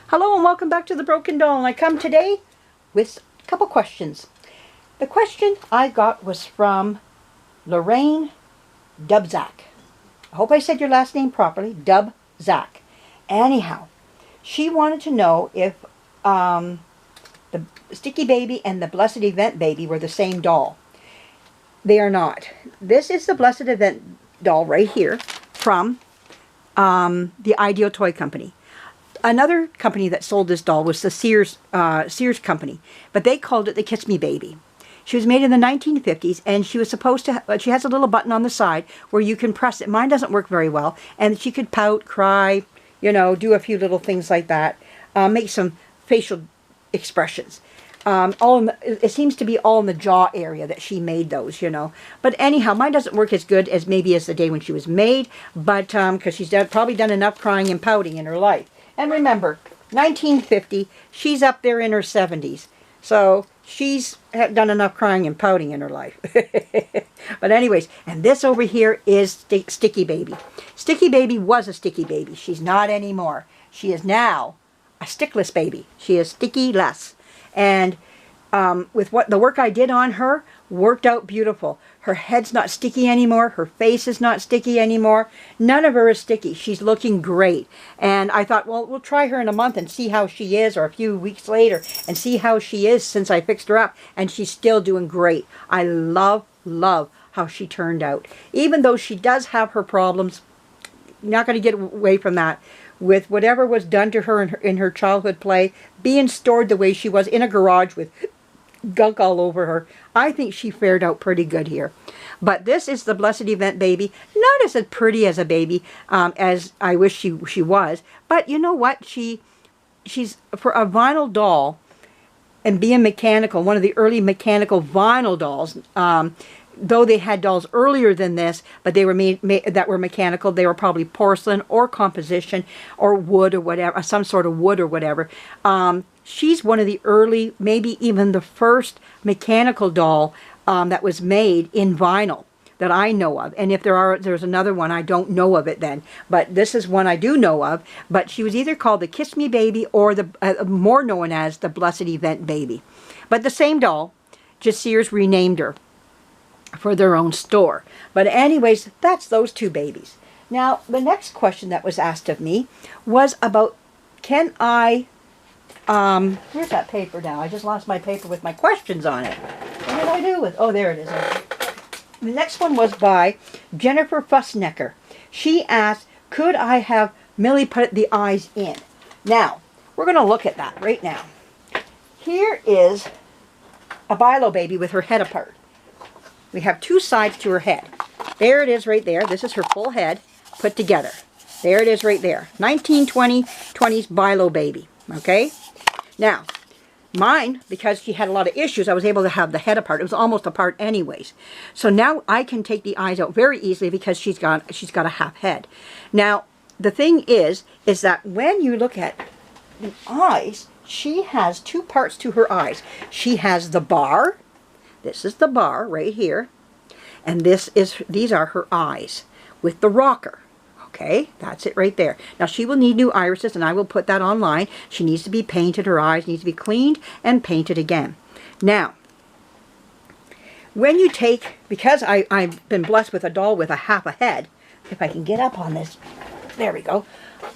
Hello and welcome back to the Broken Doll, and I come today with a couple questions. The question I got was from Lorraine Dubzak. I hope I said your last name properly, Dubzak. Anyhow, she wanted to know if the Sticky Baby and the Blessed Event Baby were the same doll. They are not. This is the Blessed Event doll right here from the Ideal Toy Company. Another company that sold this doll was the Sears company, but they called it the Kiss Me Baby. She was made in the 1950s, and she was supposed to, she has a little button on the side where you can press it. Mine doesn't work very well, and she could pout, cry, you know, do a few little things like that, make some facial expressions. It seems to be all in the jaw area that she made those, you know. But anyhow, mine doesn't work as good as maybe as the day when she was made, but because she's probably done enough crying and pouting in her life. And remember, 1950, she's up there in her 70s. So she's done enough crying and pouting in her life. But anyways, and this over here is Sticky Baby. Sticky Baby was a Sticky Baby. She's not anymore. She is now a Stickless Baby. She is sticky-less. And with the work I did on her, worked out beautiful. Her head's not sticky anymore. Her face is not sticky anymore. None of her is sticky. She's looking great. And I thought, well, we'll try her in a month and see how she is, or a few weeks later, and see how she is since I fixed her up. And she's still doing great. I love how she turned out. Even though she does have her problems, not going to get away from that. With whatever was done to her in her childhood play, being stored the way she was in a garage with gunk all over her, I think she fared out pretty good here. But this is the Blessed Event Baby. Not as pretty as a baby as I wish she was. But you know what? She's for a vinyl doll and being mechanical, one of the early mechanical vinyl dolls. Though they had dolls earlier than this, but they were made that were mechanical. They were probably porcelain or composition or wood or whatever, some sort of wood or whatever. She's one of the early, maybe even the first mechanical doll that was made in vinyl that I know of. And if there's another one, I don't know of it then. But this is one I do know of. But she was either called the Kiss Me Baby or the more known as the Blessed Event Baby. But the same doll, just Sears renamed her for their own store. But anyways, that's those two babies. Now, the next question that was asked of me was about, can I, where's that paper now? I just lost my paper with my questions on it. What did I do with, oh, there it is. The next one was by Jennifer Fussnecker. She asked, could I have Millie put the eyes in? Now, we're going to look at that right now. Here is a Bilo baby with her head apart. We have two sides to her head. There it is right there. This is her full head put together. There it is right there. 1920s Bilo baby. Okay? Now, mine, because she had a lot of issues, I was able to have the head apart. It was almost apart anyways. So now I can take the eyes out very easily because she's got a half head. Now, the thing is that when you look at the eyes, she has two parts to her eyes. She has the bar. This is the bar right here, and these are her eyes with the rocker. Okay, that's it right there. Now she will need new irises, and I will put that online. She needs to be painted. Her eyes need to be cleaned and painted again. Now, when you take, because I've been blessed with a doll with a half a head, if I can get up on this, there we go.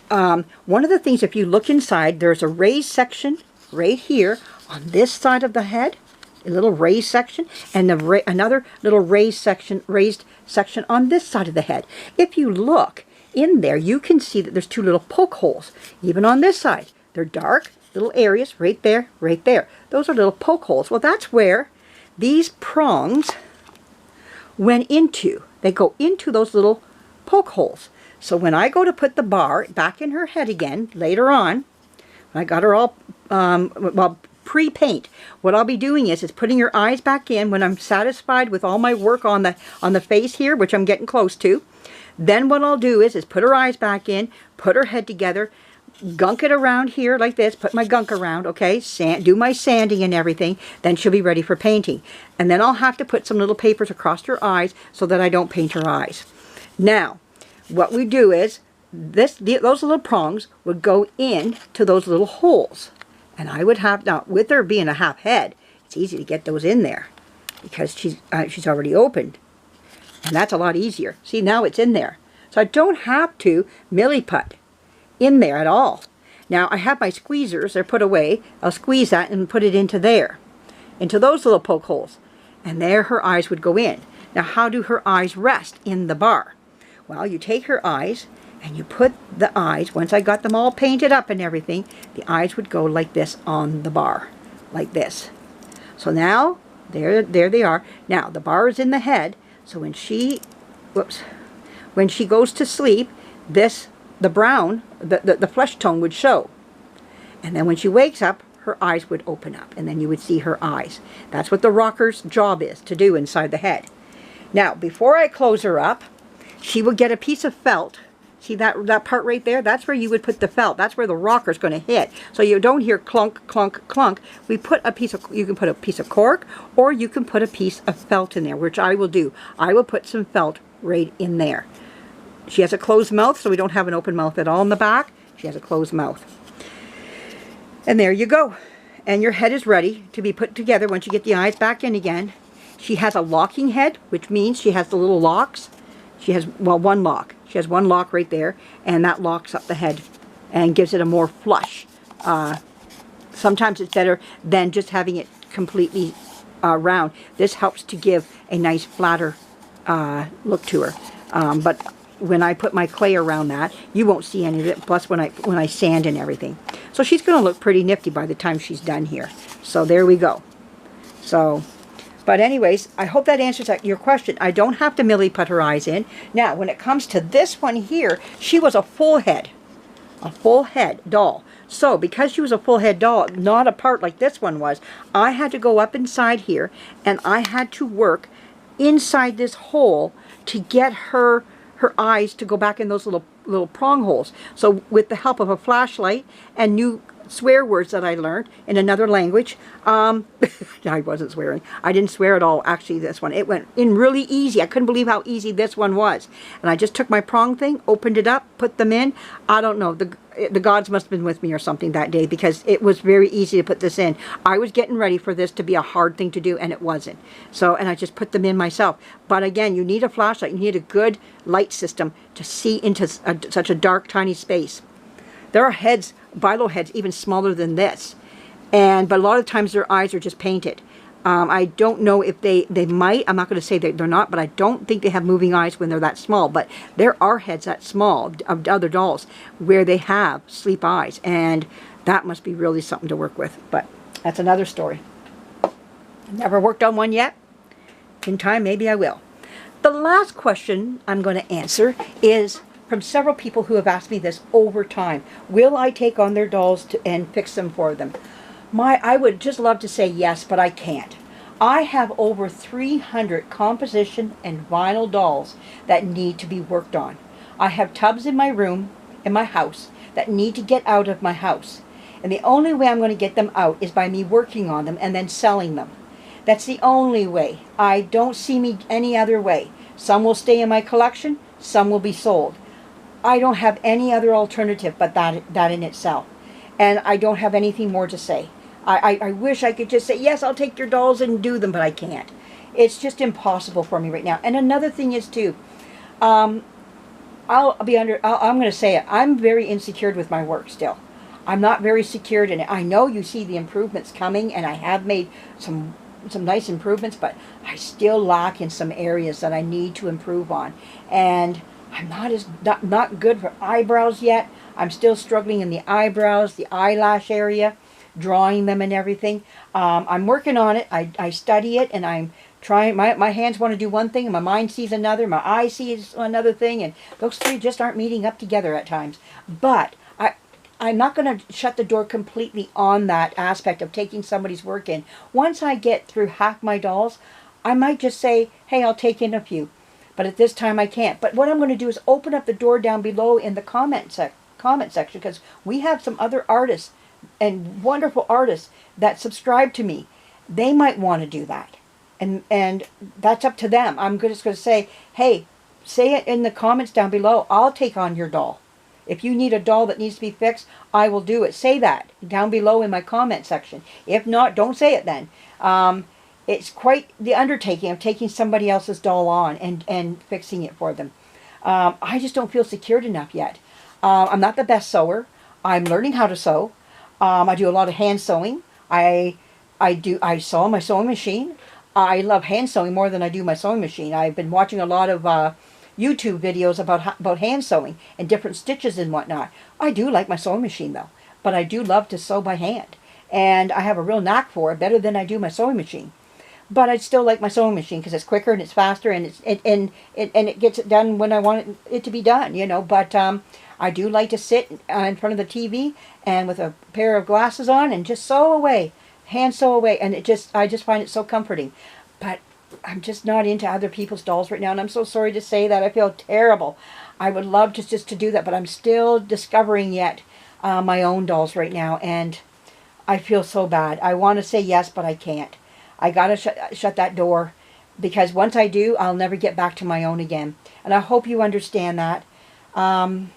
One of the things, if you look inside, there's a raised section right here on this side of the head. A little raised section, and another little raised section on this side of the head. If you look in there, you can see that there's two little poke holes, even on this side. They're dark little areas right there, right there. Those are little poke holes. Well, that's where these prongs went into. They go into those little poke holes. So when I go to put the bar back in her head again later on, I got her all pre-paint. What I'll be doing is putting her eyes back in when I'm satisfied with all my work on the face here, which I'm getting close to. Then what I'll do is put her eyes back in, put her head together, gunk it around here like this, put my gunk around, okay, do my sanding and everything, then she'll be ready for painting. And then I'll have to put some little papers across her eyes so that I don't paint her eyes. Now, what we do is those little prongs would go in to those little holes. And I would have, now with her being a half head, it's easy to get those in there because she's already opened. And that's a lot easier. See, now it's in there. So I don't have to milliput in there at all. Now I have my squeezers, they're put away. I'll squeeze that and put it into there, into those little poke holes. And there her eyes would go in. Now how do her eyes rest in the bar? Well, you take her eyes and you put the eyes, once I got them all painted up and everything, the eyes would go like this on the bar, like this. So now, there they are. Now, the bar is in the head, so when she goes to sleep, the brown, the flesh tone would show. And then when she wakes up, her eyes would open up, and then you would see her eyes. That's what the rocker's job is, to do inside the head. Now, before I close her up, she would get a piece of felt. See that part right there? That's where you would put the felt. That's where the rocker's going to hit. So you don't hear clunk, clunk, clunk. We put a piece of, you can put a piece of cork, or you can put a piece of felt in there, which I will do. I will put some felt right in there. She has a closed mouth, so we don't have an open mouth at all in the back. She has a closed mouth. And there you go. And your head is ready to be put together once you get the eyes back in again. She has a locking head, which means she has the little locks. She has, well, one lock. She has one lock right there, and that locks up the head and gives it a more flush. Sometimes it's better than just having it completely round. This helps to give a nice flatter look to her. But when I put my clay around that, you won't see any of it, plus when I sand and everything. So she's going to look pretty nifty by the time she's done here. So there we go. So... But anyways, I hope that answers your question. I don't have to milliput her eyes in. Now, when it comes to this one here, she was a full head doll. So, because she was a full head doll, not a part like this one was, I had to go up inside here, and I had to work inside this hole to get her eyes to go back in those little prong holes. So, with the help of a flashlight and new swear words that I learned in another language. I wasn't swearing. I didn't swear at all, actually, this one. It went in really easy. I couldn't believe how easy this one was. And I just took my prong thing, opened it up, put them in. I don't know. The gods must have been with me or something that day, because it was very easy to put this in. I was getting ready for this to be a hard thing to do, and it wasn't. So, and I just put them in myself. But again, you need a flashlight. You need a good light system to see into such a dark, tiny space. There are heads, bilo heads, even smaller than this. But a lot of times their eyes are just painted. I don't know if they might. I'm not going to say that they're not, but I don't think they have moving eyes when they're that small. But there are heads that small of other dolls where they have sleep eyes. And that must be really something to work with. But that's another story. Never worked on one yet. In time, maybe I will. The last question I'm going to answer is from several people who have asked me this over time. Will I take on their dolls and fix them for them? I would just love to say yes, but I can't. I have over 300 composition and vinyl dolls that need to be worked on. I have tubs in my room, in my house, that need to get out of my house. And the only way I'm going to get them out is by me working on them and then selling them. That's the only way. I don't see me any other way. Some will stay in my collection, some will be sold. I don't have any other alternative but that in itself. And I don't have anything more to say. I wish I could just say, yes, I'll take your dolls and do them, but I can't. It's just impossible for me right now. And another thing is, too, I'm going to say it, I'm very insecure with my work still. I'm not very secured in it. I know you see the improvements coming, and I have made some nice improvements, but I still lack in some areas that I need to improve on. And I'm not good for eyebrows yet. I'm still struggling in the eyebrows, the eyelash area, drawing them and everything. I'm working on it. I study it, and I'm trying. My hands want to do one thing, and my mind sees another. My eye sees another thing, and those three just aren't meeting up together at times. But I'm not going to shut the door completely on that aspect of taking somebody's work in. Once I get through half my dolls, I might just say, hey, I'll take in a few. But at this time I can't. But what I'm going to do is open up the door down below in the comment section, because we have some other artists and wonderful artists that subscribe to me. They might want to do that. And that's up to them. I'm just going to say, hey, say it in the comments down below. I'll take on your doll. If you need a doll that needs to be fixed, I will do it. Say that down below in my comment section. If not, don't say it then. It's quite the undertaking of taking somebody else's doll on and fixing it for them. I just don't feel secured enough yet. I'm not the best sewer. I'm learning how to sew. I do a lot of hand sewing. I sew on my sewing machine. I love hand sewing more than I do my sewing machine. I've been watching a lot of YouTube videos about hand sewing and different stitches and whatnot. I do like my sewing machine though, but I do love to sew by hand, and I have a real knack for it, better than I do my sewing machine. But I still like my sewing machine because it's quicker and it's faster, and it gets it done when I want it to be done, you know. But I do like to sit in front of the TV and with a pair of glasses on and just sew away, hand sew away, and I just find it so comforting. But I'm just not into other people's dolls right now, and I'm so sorry to say that. I feel terrible. I would love just to do that, but I'm still discovering yet my own dolls right now, and I feel so bad. I want to say yes, but I can't. I gotta shut that door, because once I do, I'll never get back to my own again. And I hope you understand that. Oh,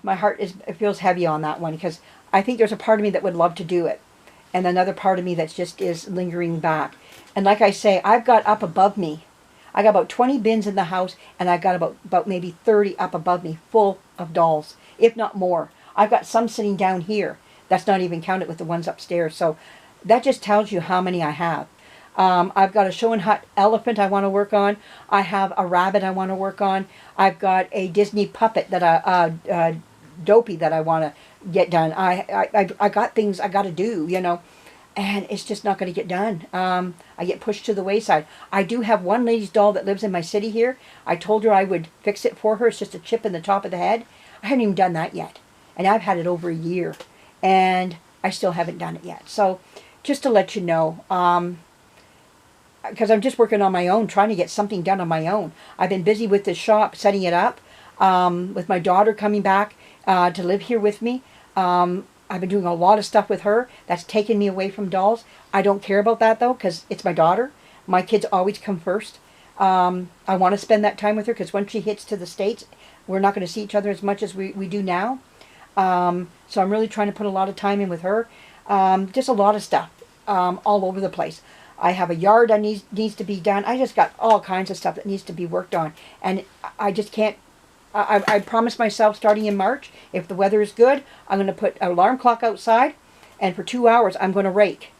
my heart it feels heavy on that one, because I think there's a part of me that would love to do it, and another part of me that just is lingering back. And like I say, I've got up above me, I got about 20 bins in the house, and I got about maybe 30 up above me full of dolls, if not more. I've got some sitting down here. That's not even counted with the ones upstairs. So that just tells you how many I have. I've got a show and hut elephant I want to work on. I have a rabbit I want to work on. I've got a Disney puppet that dopey that I want to get done. I got things I got to do, you know, and it's just not going to get done. I get pushed to the wayside. I do have one lady's doll that lives in my city here. I told her I would fix it for her. It's just a chip in the top of the head. I haven't even done that yet, and I've had it over a year, and I still haven't done it yet. So just to let you know, because I'm just working on my own, trying to get something done on my own. I've been busy with this shop, setting it up, with my daughter coming back to live here with me. I've been doing a lot of stuff with her. That's taken me away from dolls. I don't care about that, though, because it's my daughter. My kids always come first. I want to spend that time with her, because once she hits to the States, we're not going to see each other as much as we do now. So I'm really trying to put a lot of time in with her. Just a lot of stuff all over the place. I have a yard that needs to be done. I just got all kinds of stuff that needs to be worked on. And I just can't. I promised myself starting in March, if the weather is good, I'm going to put an alarm clock outside, and for 2 hours I'm going to rake.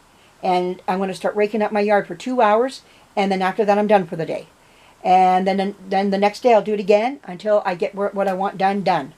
And I'm going to start raking up my yard for 2 hours, and then after that I'm done for the day. And then the next day I'll do it again until I get what I want done.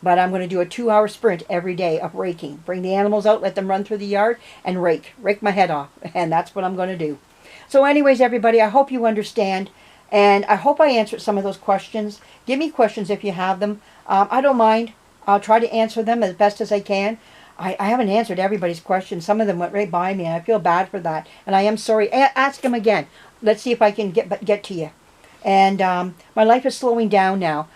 But I'm going to do a 2-hour sprint every day of raking. Bring the animals out, let them run through the yard, and rake my head off. And that's what I'm going to do. So anyways, everybody, I hope you understand. And I hope I answered some of those questions. Give me questions if you have them. I don't mind. I'll try to answer them as best as I can. I haven't answered everybody's questions. Some of them went right by me, and I feel bad for that. And I am sorry. Ask them again. Let's see if I can get to you. And my life is slowing down now.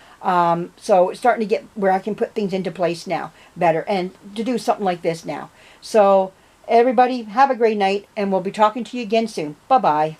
So it's starting to get where I can put things into place now better, and to do something like this now. So everybody, have a great night, and we'll be talking to you again soon. Bye-bye.